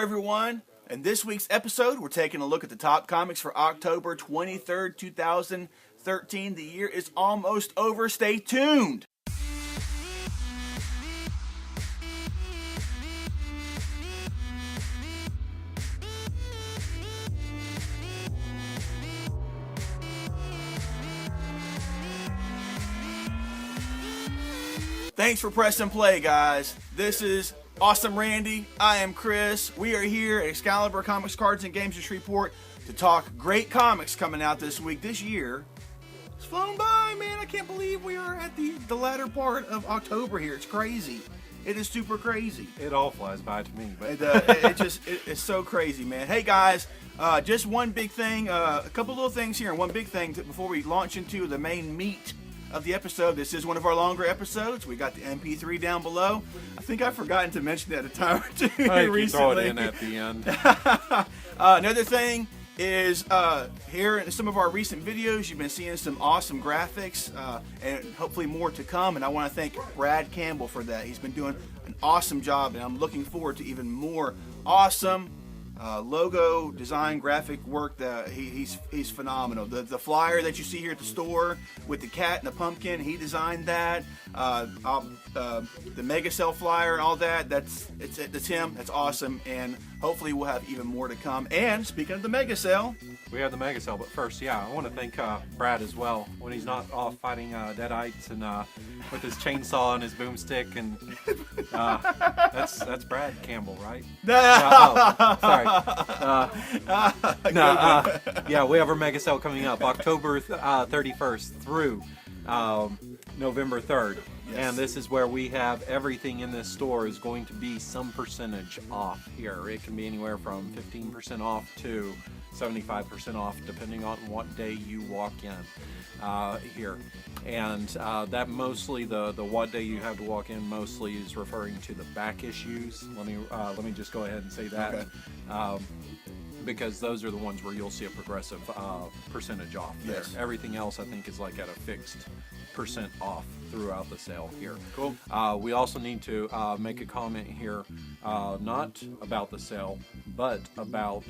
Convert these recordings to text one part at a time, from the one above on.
everyone. In this week's episode, we're taking a look at the top comics for October 23rd, 2013. The year is almost over. Stay tuned. Thanks for pressing play, guys. This is Awesome Randy. I am Chris. We are here at Excalibur Comics, Cards, and Games of Shreveport to talk great comics coming out this week. This year, it's flown by, man. I can't believe we are at the latter part of October here. It's crazy. It is super crazy. It all flies by to me, but it's so crazy, man. Hey guys, just one big thing, a couple little things here, and one big thing before we launch into the main meat of the episode. This is one of our longer episodes. We got the MP3 down below. I think I've forgotten to mention that a time or two recently. Throw it in at the end. Another thing is here in some of our recent videos, you've been seeing some awesome graphics and hopefully more to come. And I want to thank Brad Campbell for that. He's been doing an awesome job, and I'm looking forward to even more awesome logo design graphic work. That he's phenomenal. The flyer that you see here at the store with the cat and the pumpkin, he designed that. The Mega Cell flyer and all that, that's him. That's awesome, and hopefully we'll have even more to come. And speaking of the Mega Cell, we have the Mega Cell, but first, I want to thank Brad as well when he's not off fighting deadites and with his chainsaw and his boomstick, and that's Brad Campbell, right? Sorry. We have our Mega Cell coming up October 31st through November 3rd. Yes. And this is where we have everything in this store is going to be some percentage off here. It can be anywhere from 15% off to 75% off, depending on what day you walk in here. And that mostly, the what day you have to walk in mostly is referring to the back issues. Let me just go ahead and say that. Okay. Because those are the ones where you'll see a progressive percentage off there. Yes. Everything else, I think, is like at a fixed % off throughout the sale here. Cool. We also need to make a comment here, not about the sale, but about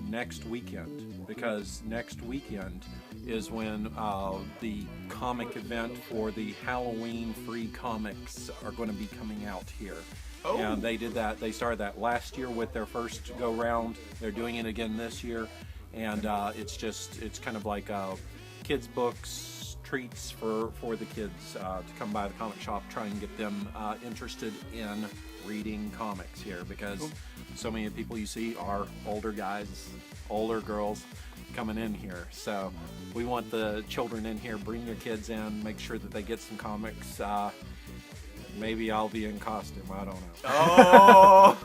next weekend, because next weekend is when the comic event for the Halloween free comics are going to be coming out here. Oh. And they did that. They started that last year with their first go round. They're doing it again this year, and it's kind of like kids books, treats for the kids to come by the comic shop, try and get them interested in reading comics here, because so many people you see are older guys, older girls coming in here. So we want the children in here. Bring your kids in, make sure that they get some comics. Maybe I'll be in costume. I don't know.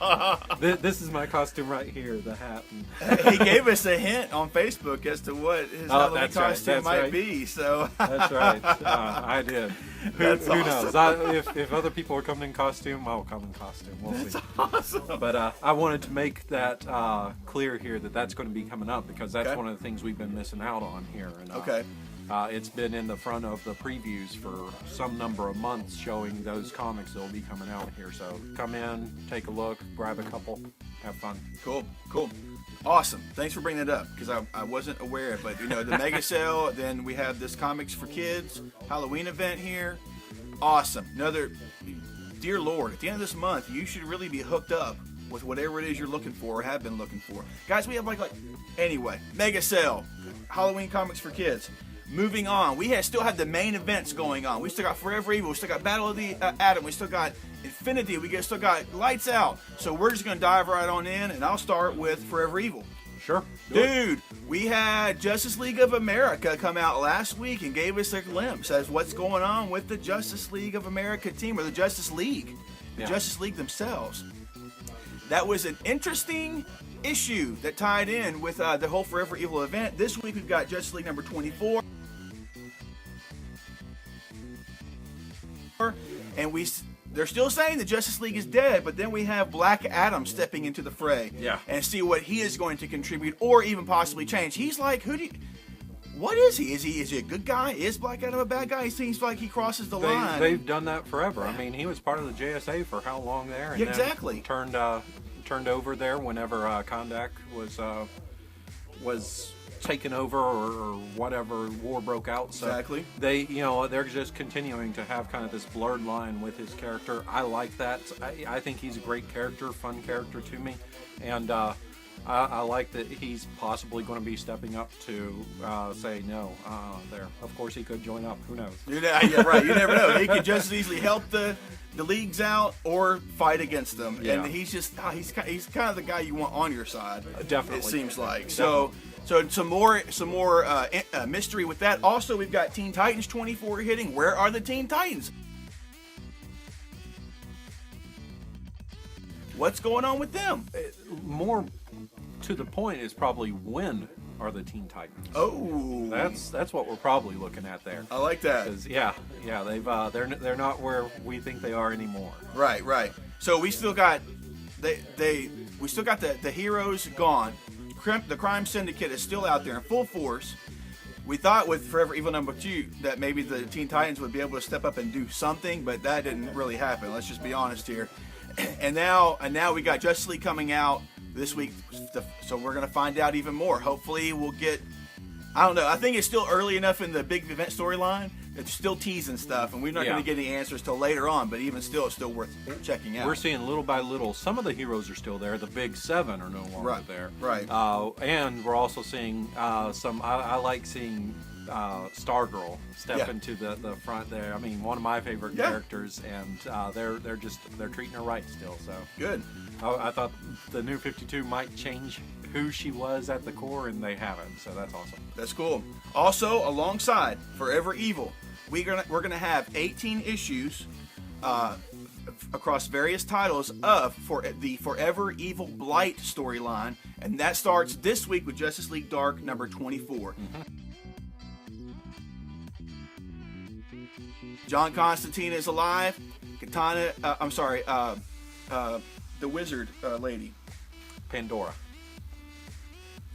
Oh! This is my costume right here, the hat. He gave us a hint on Facebook as to what his Halloween costume might be. So that's right. I did. Who knows? If other people are coming in costume, I'll come in costume. We'll see. Awesome. But I wanted to make that clear here that that's going to be coming up, because that's one of the things we've been missing out on here. And, it's been in the front of the previews for some number of months, showing those comics that will be coming out here. So come in, take a look, grab a couple, have fun. Cool. Awesome. Thanks for bringing that up, because I wasn't aware. But, the Mega Sale, then we have this Comics for Kids Halloween event here. Awesome. Dear Lord, at the end of this month, you should really be hooked up with whatever it is you're looking for or have been looking for. Guys, we have anyway, Mega Sale, Halloween Comics for Kids. Moving on, we still have the main events going on. We still got Forever Evil, we still got Battle of the Atom, we still got Infinity, still got Lights Out. So we're just going to dive right on in, and I'll start with Forever Evil. Sure. Dude, we had Justice League of America come out last week and gave us a glimpse as what's going on with the Justice League of America team, or the Justice League. The Justice League themselves. That was an interesting issue that tied in with the whole Forever Evil event. This week we've got Justice League number 24. And they're still saying the Justice League is dead, but then we have Black Adam stepping into the fray and see what he is going to contribute or even possibly change. He's like, what is he? Is he a good guy? Is Black Adam a bad guy? He seems like he crosses the line. They've done that forever. I mean, he was part of the JSA for how long there? And exactly. Then turned over there whenever Kondak was taken over or whatever war broke out. So Exactly. they're just continuing to have kind of this blurred line with his character. I like that. I think he's a great character, fun character to me, and I like that he's possibly going to be stepping up to say no there. Of course, he could join up. Who knows? Yeah, right. You never know. He could just as easily help the leagues out or fight against them. Yeah. And he's just he's kind of the guy you want on your side. Definitely. It seems like. So some more mystery with that. Also, we've got Teen Titans 24 hitting. Where are the Teen Titans? What's going on with them? More to the point is probably when are the Teen Titans? Oh, That's what we're probably looking at there. I like that. 'Cause, yeah, they're not where we think they are anymore. Right. So we still got we still got the heroes gone. The crime syndicate is still out there in full force. We thought with Forever Evil #2 that maybe the Teen Titans would be able to step up and do something, but that didn't really happen. Let's just be honest here. And now we got Justice League coming out this week, so we're gonna find out even more. Hopefully we'll get, I don't know, I think it's still early enough in the big event storyline. It's still teasing stuff, and we're not going to get any answers till later on, but even still, it's still worth checking out. We're seeing little by little, some of the heroes are still there. The big seven are no longer there. Right. And we're also seeing some, I like seeing Stargirl step into the front there. I mean, one of my favorite characters, and they're treating her right still. So good. I thought the new 52 might change who she was at the core, and they haven't. So that's awesome. That's cool. Also, alongside Forever Evil, we're gonna have 18 issues across various titles of the Forever Evil Blight storyline, and that starts this week with Justice League Dark number 24. John Constantine is alive. Katana, the wizard lady. Pandora.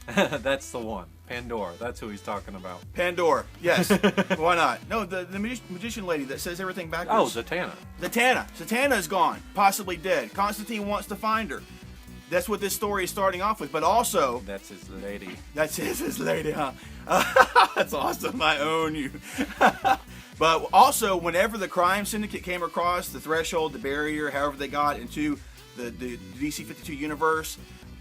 That's the one. Pandora. That's who he's talking about. Pandora. Yes. Why not? No, the magician lady that says everything Oh, backwards. Zatanna. Zatanna is gone. Possibly dead. Constantine wants to find her. That's what this story is starting off with. But also... That's his lady. That's his lady, huh? That's awesome. I own you. But also, whenever the crime syndicate came across the threshold, the barrier, however they got into the DC 52 universe,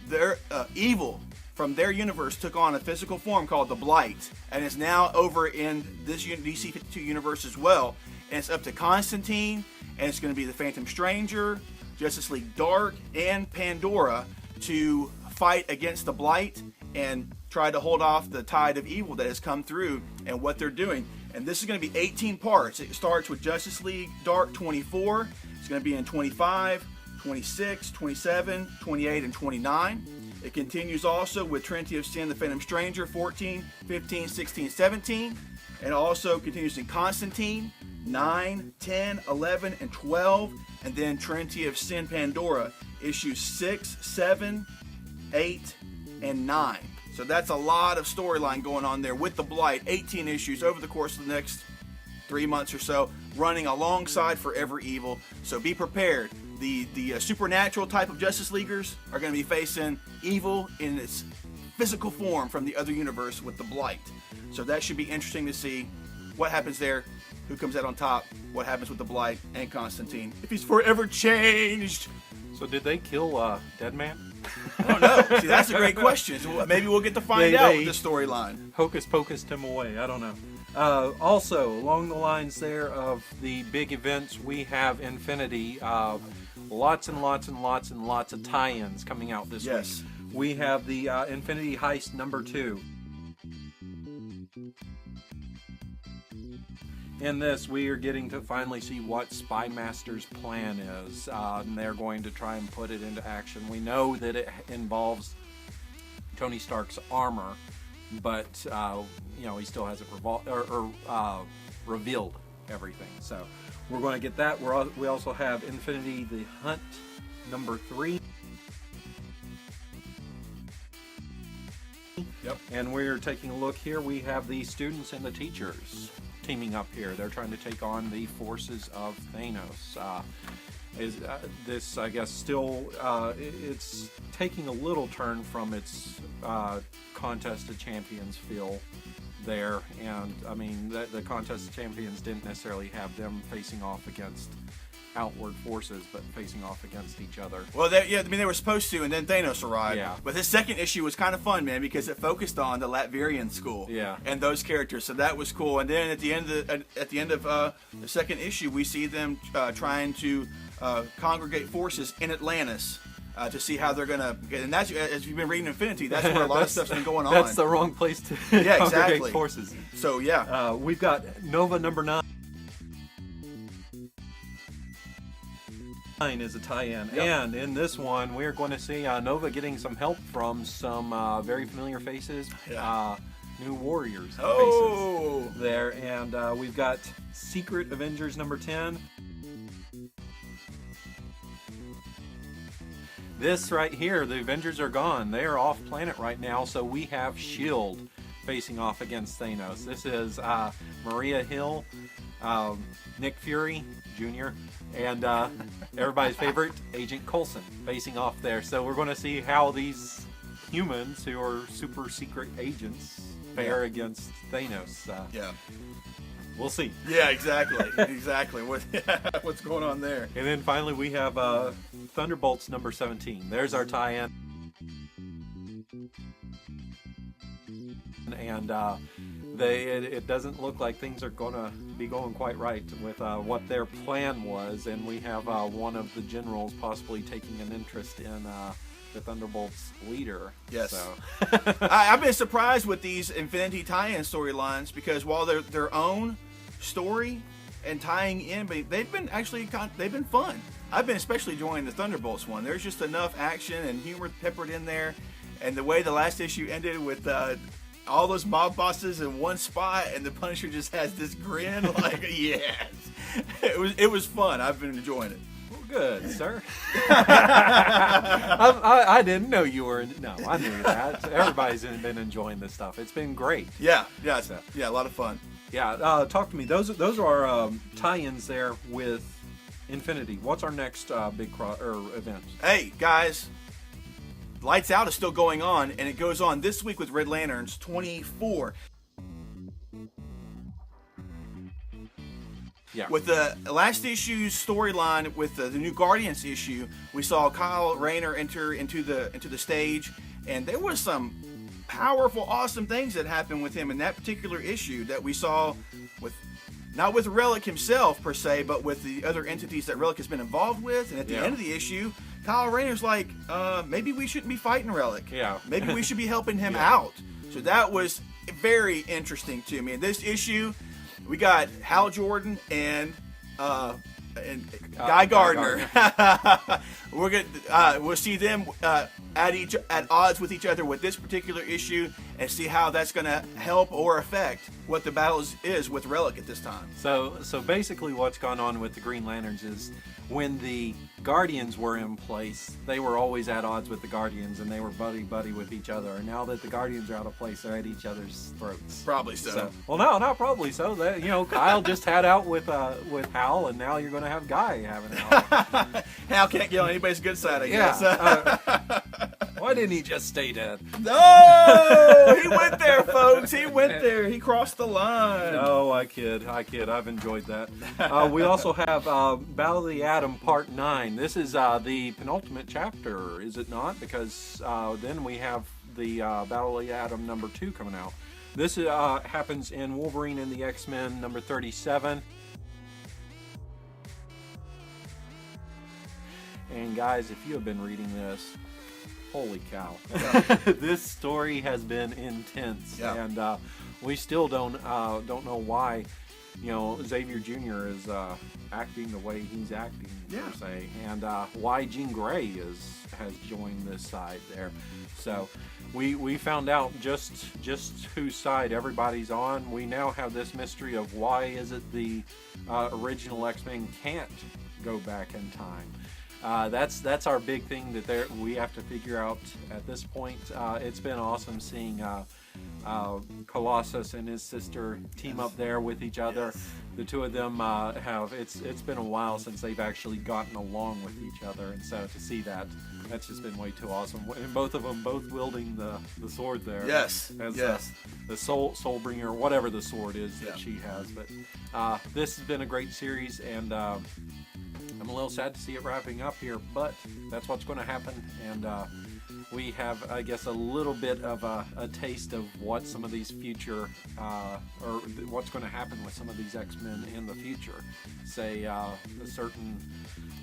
their evil from their universe took on a physical form called the Blight, and is now over in this DC 52 universe as well. And it's up to Constantine, and it's going to be the Phantom Stranger, Justice League Dark, and Pandora to fight against the Blight and try to hold off the tide of evil that has come through and what they're doing. And this is going to be 18 parts. It starts with Justice League Dark 24. It's going to be in 25, 26, 27, 28, and 29. It continues also with Trinity of Sin, the Phantom Stranger, 14, 15, 16, 17. And also continues in Constantine, 9, 10, 11, and 12. And then Trinity of Sin Pandora, issues 6, 7, 8, and 9. So that's a lot of storyline going on there with the Blight. 18 issues over the course of the next 3 months or so, running alongside Forever Evil. So be prepared. The supernatural type of Justice Leaguers are going to be facing evil in its physical form from the other universe with the Blight. So that should be interesting to see what happens there, who comes out on top, what happens with the Blight and Constantine, if he's forever changed. So did they kill Deadman? I don't know. See, that's a great question. So maybe we'll get to find out with this storyline. Hocus pocus him away. I don't know. Also, along the lines there of the big events, we have Infinity. Lots and lots and lots and lots of tie-ins coming out this week. We have the Infinity Heist number 2. In this, we are getting to finally see what Spy Master's plan is, and they're going to try and put it into action. We know that it involves Tony Stark's armor, but he still hasn't revealed everything. So we're going to get that. We also have Infinity: The Hunt number 3. Yep. And we're taking a look here. We have the students and the teachers teaming up here. They're trying to take on the forces of Thanos. is this, I guess, still it's taking a little turn from its Contest of Champions feel there, and I mean the Contest of Champions didn't necessarily have them facing off against outward forces, but facing off against each other. Well, they were supposed to, and then Thanos arrived. Yeah. But this second issue was kind of fun, man, because it focused on the Latvian school. Yeah. And those characters, so that was cool. And then at the end of the second issue, we see them trying to congregate forces in Atlantis. To see how they're gonna, and that's, as you've been reading Infinity, that's where a lot of stuff's been going on. That's the wrong place to congregate exactly. forces. So yeah, we've got Nova number 9 is a tie-in, and in this one we're going to see Nova getting some help from some very familiar faces, new Warriors faces there, and we've got Secret Avengers number 10. This right here, the Avengers are gone. They are off planet right now, so we have S.H.I.E.L.D. facing off against Thanos. This is Maria Hill, Nick Fury Jr., and everybody's favorite, Agent Coulson, facing off there. So we're going to see how these humans, who are super secret agents, fare against Thanos. We'll see. Yeah, exactly. Exactly. What's going on there? And then finally we have Thunderbolts number 17. There's our tie-in. And it doesn't look like things are going to be going quite right with what their plan was. And we have one of the generals possibly taking an interest in the Thunderbolts leader. Yes. So. I've been surprised with these Infinity tie-in storylines, because while they're their own story and tying in, but they've been fun. I've been especially enjoying the Thunderbolts one. There's just enough action and humor peppered in there, and the way the last issue ended with all those mob bosses in one spot, and the Punisher just has this grin like, yes. It was fun. I've been enjoying it. Well, good, sir. I didn't know you were. No, I knew that. Everybody's been enjoying this stuff. It's been great. Yeah, a lot of fun. Yeah, talk to me. Those are our tie-ins there with Infinity. What's our next big event? Hey guys, Lights Out is still going on, and it goes on this week with Red Lanterns 24. Yeah. With the last issue's storyline with the new Guardians issue, we saw Kyle Rayner enter into the stage, and there was some powerful, awesome things that happened with him in that particular issue that we saw with, not with Relic himself per se, but with the other entities that Relic has been involved with. And at the end of the issue, Kyle Rayner's like, maybe we shouldn't be fighting Relic. Yeah. Maybe we should be helping him out. So that was very interesting to me. In this issue, we got Hal Jordan and Guy Gardner. We'll see them at odds with each other with this particular issue, and see how that's going to help or affect what the battle is with Relic at this time. So basically what's gone on with the Green Lanterns is, when the Guardians were in place, they were always at odds with the Guardians, and they were buddy with each other. And now that the Guardians are out of place, they're at each other's throats. Probably so. Well, no, not probably so. That, Kyle just had out with Hal, and now you're going to have Guy having out. Hal can't get on anybody's good side, I guess. Why didn't he just stay dead? No, he went there, folks. He went there. He crossed the line. No, I kid. I've enjoyed that. We also have Battle of the Atom Part 9. This is the penultimate chapter, is it not? Because then we have the Battle of the Atom number 2 coming out. This happens in Wolverine and the X-Men number 37. And guys, if you have been reading this, holy cow. This story has been intense. Yeah. And we still don't know why, Xavier Jr. is acting the way he's acting, per se, and why Jean Grey has joined this side there. So we found out just whose side everybody's on. We now have this mystery of why is it the original X-Men can't go back in time. That's our big thing that we have to figure out at this point. It's been awesome seeing Colossus and his sister team up there with each other. the two of them have. It's been a while since they've actually gotten along with each other, and so to see that's just been way too awesome. And both of them wielding the sword there. Yes. As, the soul bringer, whatever the sword is that she has. But this has been a great series, and I'm a little sad to see it wrapping up here, but that's what's going to happen. And we have, I guess, a little bit of a taste of what some of these future, or what's going to happen with some of these X-Men in the future. Say, a certain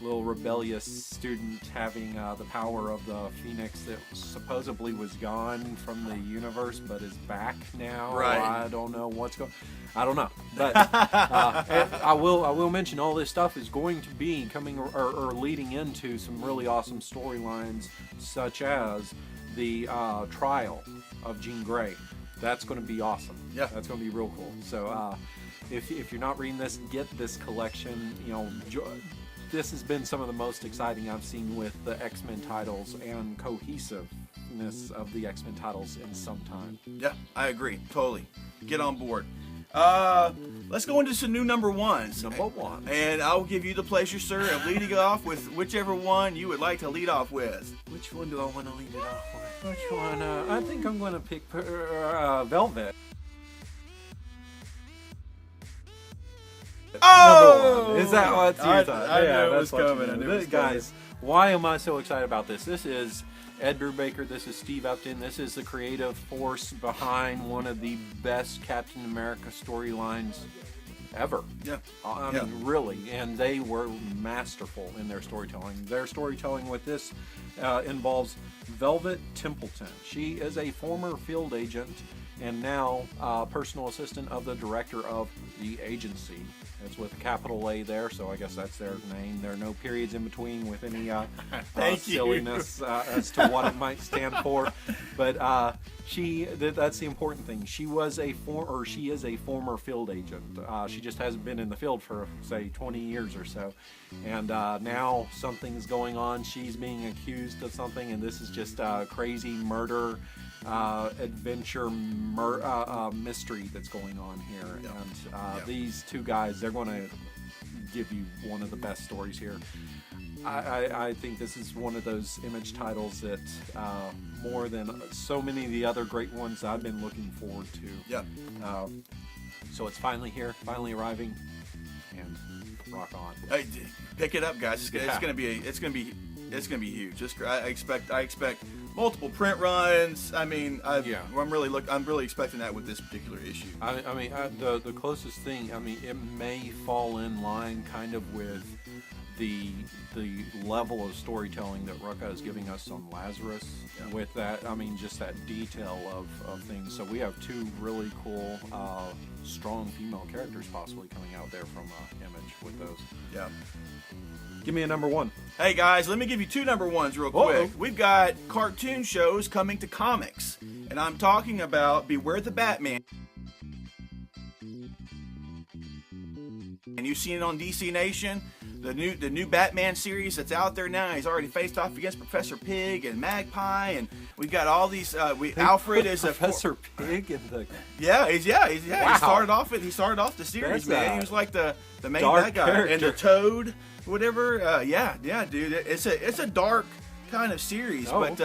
little rebellious student having the power of the Phoenix that supposedly was gone from the universe, but is back now. Right. I don't know what's going. I don't know, but I will mention all this stuff is going to be coming or leading into some really awesome storylines, such as the trial of Jean Grey. That's going to be awesome. Yeah, that's going to be real cool. So if you're not reading this, get this collection. You know, this has been some of the most exciting I've seen with the X-Men titles and cohesiveness of the X-Men titles in some time. Yeah, I agree. Totally. Get on board. Let's go into some new number ones. Number one. And I'll give you the pleasure, sir, of leading off with whichever one you would like to lead off with. Which one do I want to lead it off with? Which one? I think I'm going to pick Velvet. Oh! Is that what you thought? I knew it was coming. Guys, why am I so excited about this? This is Ed Brubaker. This is Steve Upton. This is the creative force behind one of the best Captain America storylines ever. Yeah. I mean, really. And they were masterful in their storytelling. Their storytelling with this involves Velvet Templeton. She is a former field agent and now personal assistant of the director of the agency. It's with a capital A there, so I guess that's their name. There are no periods in between with any silliness as to what it might stand for. But that's the important thing. She is a former field agent. She just hasn't been in the field for, say, 20 years or so. And now something's going on. She's being accused of something, and this is just a crazy murder adventure mystery that's going on here. Yeah. And these two guys, they're going to give you one of the best stories here. I think this is one of those Image titles that more than so many of the other great ones I've been looking forward to. Yeah. So it's finally here, finally arriving, and rock on. Hey, pick it up, guys. It's gonna be huge. I expect multiple print runs. I mean, I'm really expecting that with this particular issue. I mean, the closest thing. I mean, it may fall in line kind of with the level of storytelling that Rucka is giving us on Lazarus. Yeah. With that, I mean, just that detail of things. So we have two really cool, strong female characters possibly coming out there from Image with those. Yeah. Give me a number one. Hey guys, let me give you two number ones real quick. We've got cartoon shows coming to comics, and I'm talking about Beware the Batman. And you've seen it on DC Nation, the new Batman series that's out there now. He's already faced off against Professor Pig and Magpie, and we've got all these. Alfred is Professor Pig in the. Yeah, he's Wow. He started off the series, That's man. He was like the main dark bad guy, character. and the Toad, whatever. Yeah, dude. It's a dark kind of series, but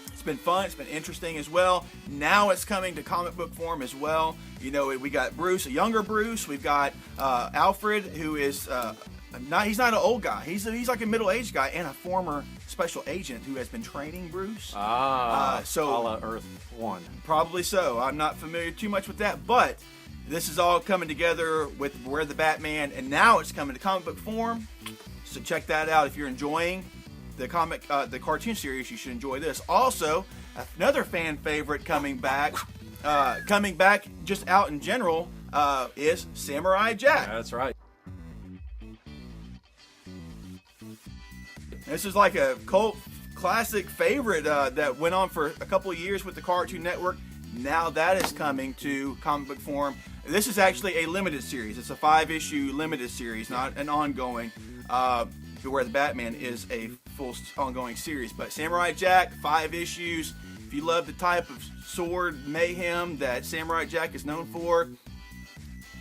it's been fun. It's been interesting as well. Now it's coming to comic book form as well. You know, we got Bruce, a younger Bruce. We've got Alfred, who is he's not an old guy. He's like a middle-aged guy and a former special agent who has been training Bruce. So a la Earth 1. Probably so. I'm not familiar too much with that, but this is all coming together with Beware the Batman, and now it's coming to comic book form. So check that out if you're enjoying the cartoon series. You should enjoy this. Also, another fan favorite coming back just out in general is Samurai Jack. That's right. This is like a cult classic favorite that went on for a couple of years with the Cartoon Network. Now that is coming to comic book form. This is actually a limited series. It's a 5-issue limited series, not an ongoing. Beware the Batman is a full ongoing series. But Samurai Jack, 5 issues. If you love the type of sword mayhem that Samurai Jack is known for,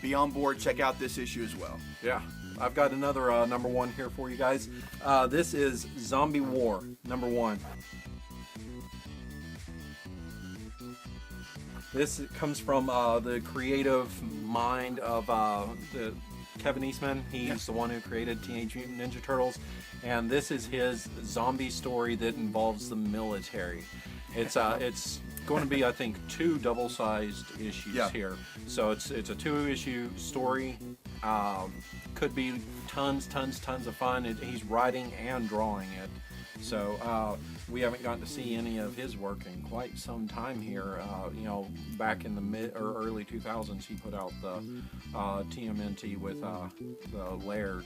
be on board. Check out this issue as well. Yeah. I've got another number one here for you guys. This is Zombie War, number one. This comes from the creative mind of Kevin Eastman. He's the one who created Teenage Mutant Ninja Turtles. And this is his zombie story that involves the military. It's going to be, I think, 2 double-sized issues here. So it's a 2-issue story. Could be tons of fun. He's writing and drawing it. So we haven't gotten to see any of his work in quite some time here. Back in the mid or early 2000s, he put out the TMNT with the Laird,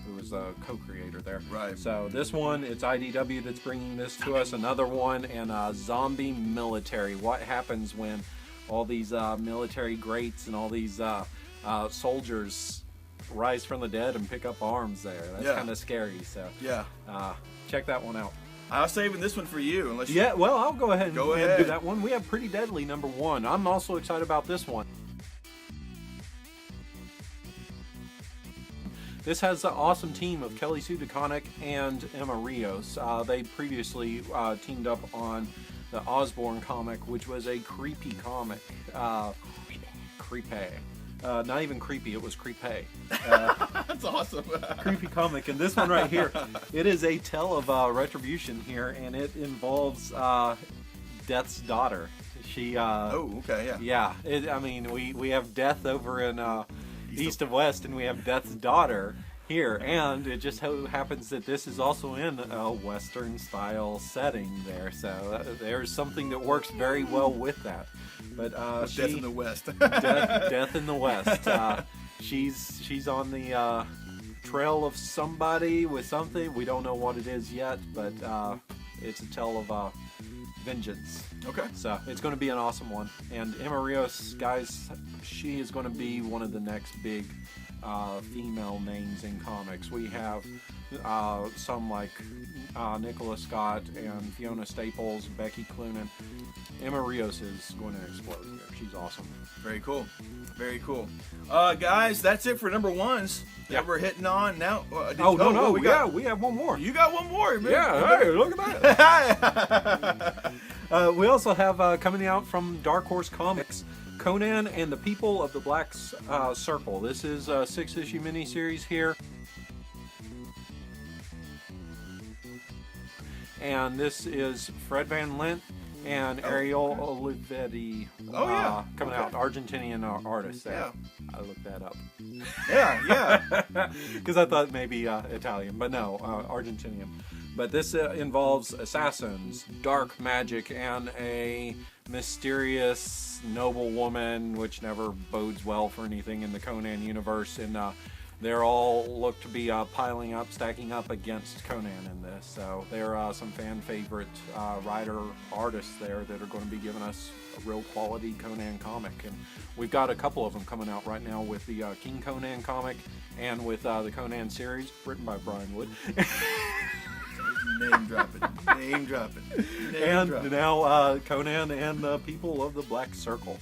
who was the co-creator there. Right. So this one, it's IDW that's bringing this to us. Another one, and zombie military. What happens when all these military greats and all these soldiers rise from the dead and pick up arms there? That's kind of scary. So check that one out. I was saving this one for you. Unless well, I'll go ahead and ahead. do that one. We have Pretty Deadly number one. I'm also excited about this one. This has the awesome team of Kelly Sue DeConnick and Emma Rios. They previously teamed up on the Osborn comic, which was a creepy comic. Creepy. Not even creepy, it was creepy. That's awesome. Creepy comic. And this one right here, it is a tale of retribution here, and it involves Death's daughter. She. Yeah. We have Death over in East of West, and we have Death's daughter here, and it just so happens that this is also in a Western style setting there. So there's something that works very well with that. But Death in the West. Death in the West. She's on the trail of somebody with something. We don't know what it is yet, but it's a tale of vengeance. Okay. So it's going to be an awesome one. And Emma Rios, guys, she is going to be one of the next big female names in comics. We have some like Nicola Scott and Fiona Staples, Becky Cloonan. Emma Rios is going to explode here. She's awesome. Very cool. Very cool. Guys, that's it for number ones that we're hitting on now. We have one more. You got one more, man. Yeah, hey, look at that. We also have coming out from Dark Horse Comics, Conan and the People of the Black Circle. This is a 6-issue miniseries here. And this is Fred Van Lint and Ariel Olivetti coming out. Argentinian artist there. Yeah. I looked that up. Yeah. Because I thought maybe Italian, but no, Argentinian. But this involves assassins, dark magic, and a mysterious noble woman, which never bodes well for anything in the Conan universe. And they're all look to be piling up, stacking up against Conan in this. So there are some fan favorite writer artists there that are going to be giving us a real quality Conan comic. And we've got a couple of them coming out right now with the King Conan comic and with the Conan series written by Brian Wood. Name dropping. And now Conan and the People of the Black Circle.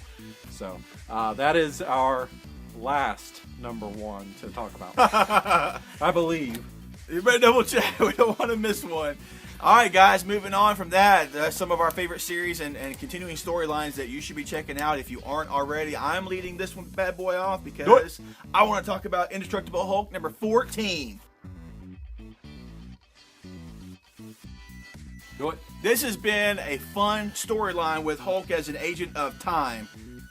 So that is our last number one to talk about. I believe. You better double check. We don't want to miss one. All right, guys, moving on from that, some of our favorite series and continuing storylines that you should be checking out if you aren't already. I'm leading this one bad boy off because I want to talk about Indestructible Hulk number 14. Do it. This has been a fun storyline with Hulk as an agent of time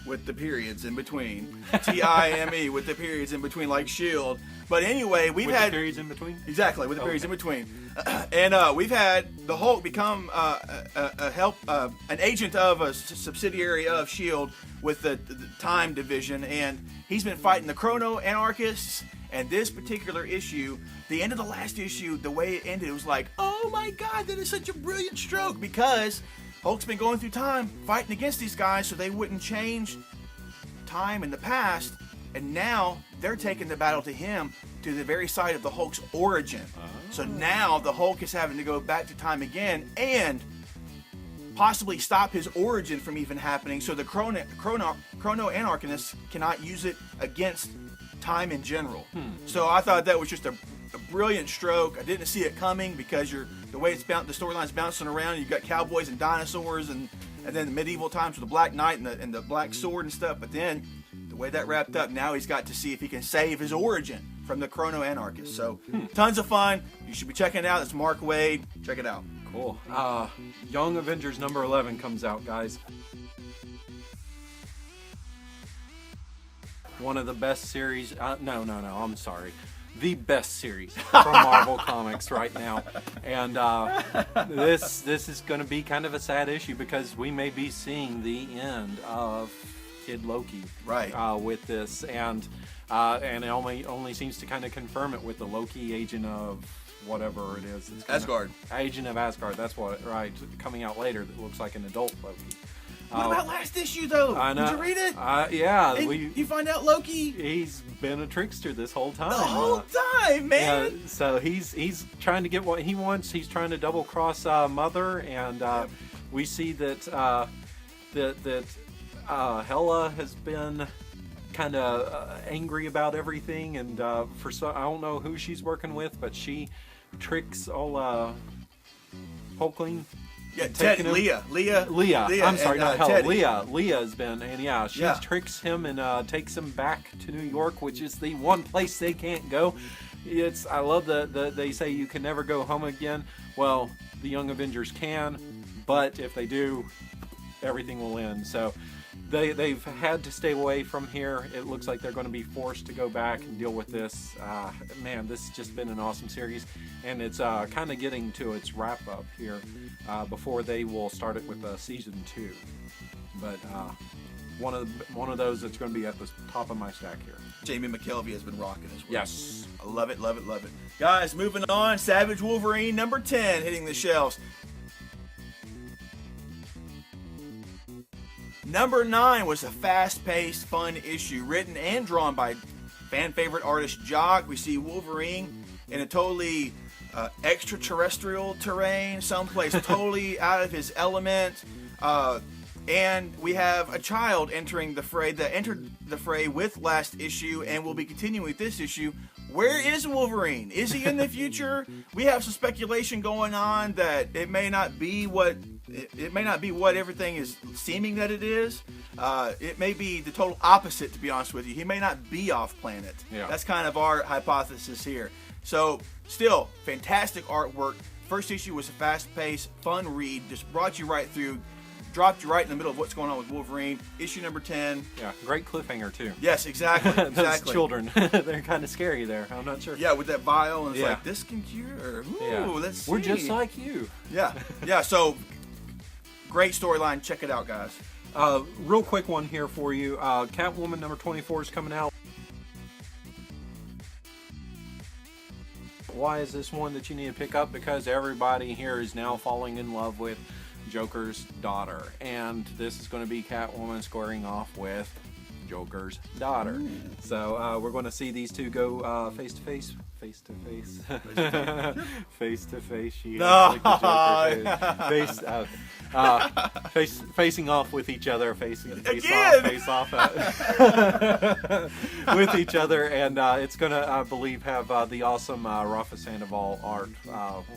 with the periods in between. Time with the periods in between, like S.H.I.E.L.D. But anyway, we've had... the periods in between? Exactly, with the periods in between. And we've had the Hulk become an agent of a subsidiary of S.H.I.E.L.D. with the Time Division, and he's been fighting the Chrono-Anarchists. And this particular issue, the end of the last issue, the way it ended, it was like, oh my God, that is such a brilliant stroke, because Hulk's been going through time fighting against these guys so they wouldn't change time in the past, and now they're taking the battle to him, to the very side of the Hulk's origin. So now the Hulk is having to go back to time again, and possibly stop his origin from even happening, so the chrono anarchists cannot use it against time in general. So I thought that was just a brilliant stroke. I didn't see it coming because the way the storyline's bouncing around. You've got cowboys and dinosaurs, and then the medieval times with the Black Knight and the black sword and stuff. But then the way that wrapped up, now he's got to see if he can save his origin from the chrono anarchists. So tons of fun. You should be checking it out. It's Mark Waid. Check it out. Cool. Young Avengers number 11 comes out, guys. One of the best series. No, I'm sorry. The best series from Marvel Comics right now. And this is going to be kind of a sad issue because we may be seeing the end of Kid Loki with this. And it only seems to kind of confirm it with the Loki agent of whatever it is. It's Asgard. Agent of Asgard, that's what, right. Coming out later that looks like an adult Loki. What about last issue, though? I know. Did you read it? Yeah. You find out Loki? He's been a trickster this whole time. The whole time, man! Yeah, so he's trying to get what he wants. He's trying to double-cross Mother, and we see that Hela has been kind of angry about everything, and I don't know who she's working with, but she tricks all Hulkling. Yeah, Leah. I'm sorry, not Hela. Teddy. Leah's been, and she tricks him and takes him back to New York, which is the one place they can't go. I love they say you can never go home again. Well, the Young Avengers can, but if they do, everything will end. So they've had to stay away from here. It looks like they're going to be forced to go back and deal with this. Man, this has just been an awesome series, and it's kind of getting to its wrap up here before they will start it with season 2. But one of those that's going to be at the top of my stack here. Jamie McKelvey has been rocking as well. Yes, I love it. Guys, moving on. Savage Wolverine number 10 hitting the shelves. Number 9 was a fast-paced, fun issue written and drawn by fan-favorite artist Jock. We see Wolverine in a totally extraterrestrial terrain, someplace totally out of his element. And we have a child entering the fray that entered the fray with last issue and will be continuing with this issue. Where is Wolverine? Is he in the future? We have some speculation going on that it may not be what everything is seeming that it is. It may be the total opposite, to be honest with you. He may not be off planet. Yeah. That's kind of our hypothesis here. So, still, fantastic artwork. First issue was a fast-paced, fun read. Just brought you right through. Dropped you right in the middle of what's going on with Wolverine. Issue number 10. Yeah, great cliffhanger too. Yes, exactly. Those children, they're kind of scary there. I'm not sure. Yeah, with that vial, and it's like, this can cure. Ooh, let's see. We're just like you. Yeah. So, great storyline. Check it out, guys. Real quick one here for you. Catwoman number 24 is coming out. Why is this one that you need to pick up? Because everybody here is now falling in love with Joker's daughter, and this is going to be Catwoman squaring off with Joker's daughter. So we're going to see these two go face to face. She facing off with each other, face off with each other, and it's gonna, I believe, have the awesome Rafa Sandoval art,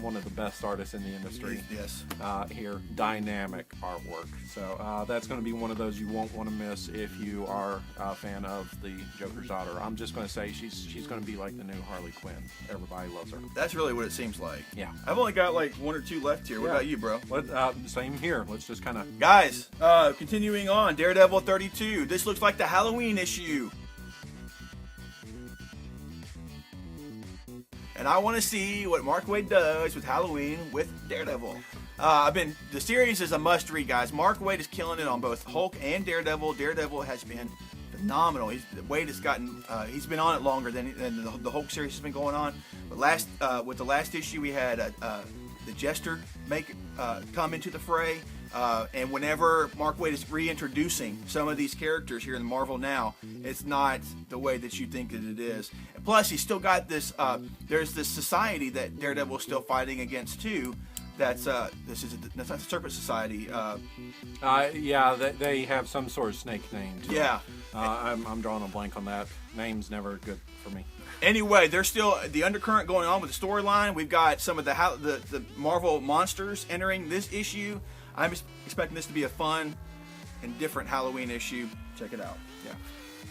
one of the best artists in the industry. Yes. Here, dynamic artwork. So that's going to be one of those you won't want to miss if you are a fan of the Joker's daughter. I'm just going to say she's going to be like the new Harley Quinn. Everybody loves her. That's really what it seems like. Yeah. I've only got like 1 or 2 left here. What about you, bro? Same here. Let's just kind of... Guys, continuing on. Daredevil 32. This looks like the Halloween issue. And I want to see what Mark Waid does with Halloween with Daredevil. The series is a must-read, guys. Mark Waid is killing it on both Hulk and Daredevil. Daredevil has been phenomenal. Waid has gotten, he's been on it longer than the Hulk series has been going on. But with the last issue, we had the Jester come into the fray. And whenever Mark Waid is reintroducing some of these characters here in Marvel now, it's not the way that you think that it is. And plus, he's still got this, there's this society that Daredevil is still fighting against too, that's not the Serpent Society. Yeah, they have some sort of snake name too. Yeah. I'm drawing a blank on that. Name's never good for me. Anyway, there's still the undercurrent going on with the storyline. We've got some of the Marvel monsters entering this issue. I'm expecting this to be a fun and different Halloween issue. Check it out. Yeah.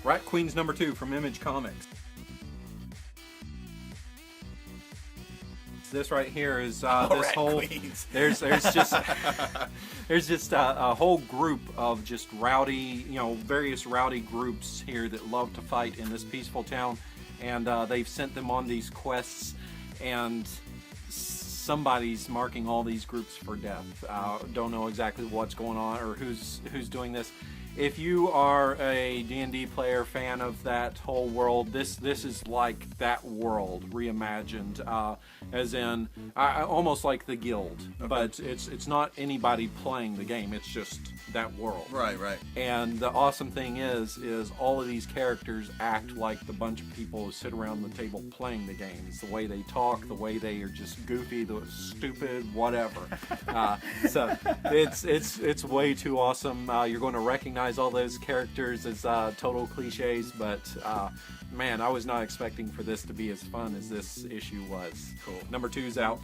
Rat Queens #2 from Image Comics. This right here is this whole. Queens. There's just a whole group of just rowdy, various rowdy groups here that love to fight in this peaceful town, and they've sent them on these quests, and somebody's marking all these groups for death. Don't know exactly what's going on or who's doing this. If you are a D&D player, fan of that whole world, this is like that world reimagined, as in almost like the Guild, but it's not anybody playing the game. It's just that world. Right. And the awesome thing is all of these characters act like the bunch of people who sit around the table playing the games. The way they talk, the way they are just goofy, stupid, whatever. So it's way too awesome. You're going to recognize all those characters as total cliches, but man, I was not expecting for this to be as fun as this issue was. Cool. #2's out.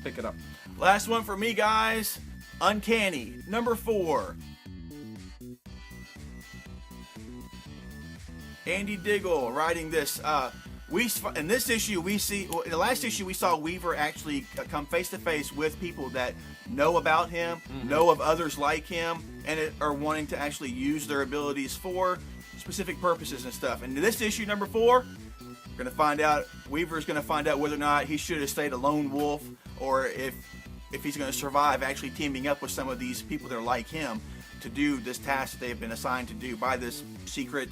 Pick it up. Last one for me, guys. Uncanny #4. Andy Diggle writing this. In this issue, in the last issue, we saw Weaver actually come face to face with people that know about him, know of others like him, and are wanting to actually use their abilities for specific purposes and stuff. And in this issue, #4, we're going to find out, Weaver's going to find out whether or not he should have stayed a lone wolf, or if he's going to survive actually teaming up with some of these people that are like him to do this task that they've been assigned to do by this secret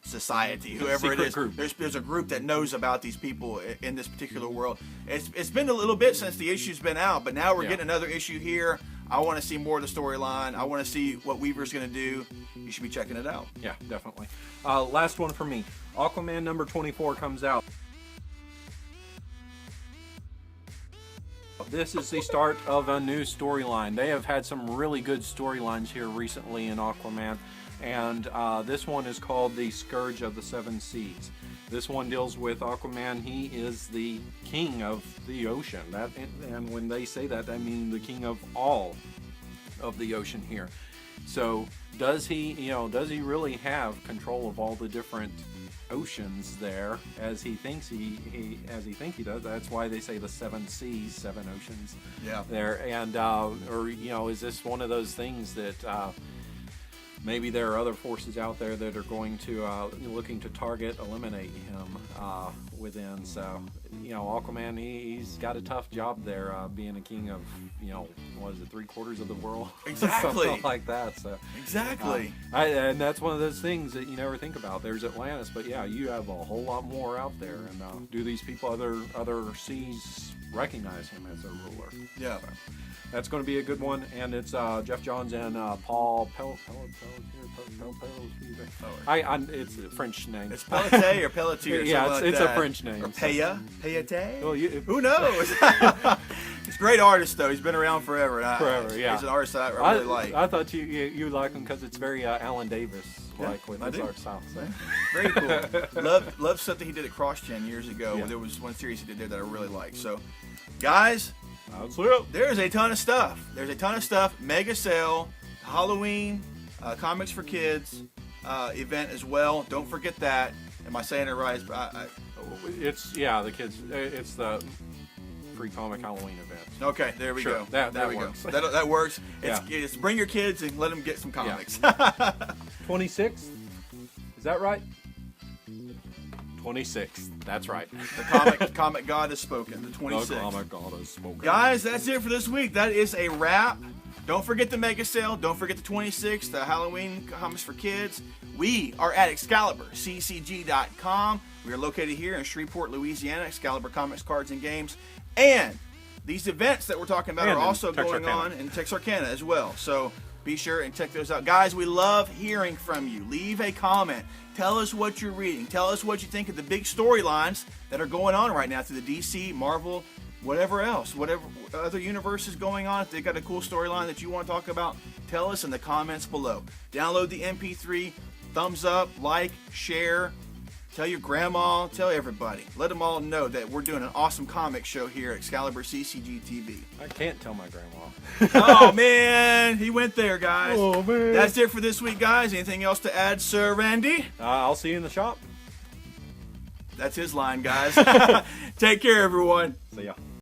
society, whoever it is. There's a group that knows about these people in this particular world. It's been a little bit since the issue's been out, but now we're getting another issue here. I want to see more of the storyline. I want to see what Weaver's going to do. You should be checking it out. Yeah, definitely. Last one for me. Aquaman #24 comes out. This is the start of a new storyline. They have had some really good storylines here recently in Aquaman, and this one is called The Scourge of the Seven Seas. This one deals with Aquaman. He is the king of the ocean. And when they say that, I mean the king of all of the ocean here. So does he really have control of all the different oceans there as he thinks he does? That's why they say the seven seas, seven oceans. Yeah. There, and is this one of those things that maybe there are other forces out there that are going to looking to eliminate him within? So Aquaman, he's got a tough job there, being a king of what is it, 3/4 of the world? Exactly. Something like that. So exactly. And that's one of those things that you never think about. There's Atlantis, but yeah, you have a whole lot more out there. And do these people, other seas, recognize him as a ruler? Yeah. So that's going to be a good one, and it's Jeff Johns and Paul it's a French name. It's Pelletier or Pelletier. Yeah, it's a French name. Or Payete? Well, who knows? He's a great artist, though. He's been around forever. Forever, yeah. He's an artist that I really like. I thought you like him because it's very Alan Davis with his art style. So. Very cool. Love something he did at CrossGen years ago. Yeah. There was one series he did there that I really liked. So, guys, there's a ton of stuff. Mega sale, Halloween, comics for kids event as well. Don't forget that. Am I saying it right? It's the kids. It's the free comic Halloween event. Okay, there we go. That works. Go. That works. Yeah. It's bring your kids and let them get some comics. 26th, is that right? 26th. That's right. The comic god has spoken. The 26th. The comic god has spoken. Guys, that's it for this week. That is a wrap. Don't forget the mega sale. Don't forget the 26th, the Halloween comics for kids. We are at ExcaliburCCG.com. We are located here in Shreveport, Louisiana. Excalibur Comics, Cards, and Games. And these events that we're talking about are also going on in Texarkana as well. So be sure and check those out. Guys, we love hearing from you. Leave a comment. Tell us what you're reading. Tell us what you think of the big storylines that are going on right now through the DC, Marvel, whatever else, whatever other universe is going on. If they got a cool storyline that you want to talk about, tell us in the comments below. Download the MP3, thumbs up, like, share, tell your grandma, tell everybody. Let them all know that we're doing an awesome comic show here at ExcaliburCCGTV. I can't tell my grandma. Oh man, he went there, guys. Oh man. That's it for this week, guys. Anything else to add, Sir Randy? I'll see you in the shop. That's his line, guys. Take care, everyone. See ya.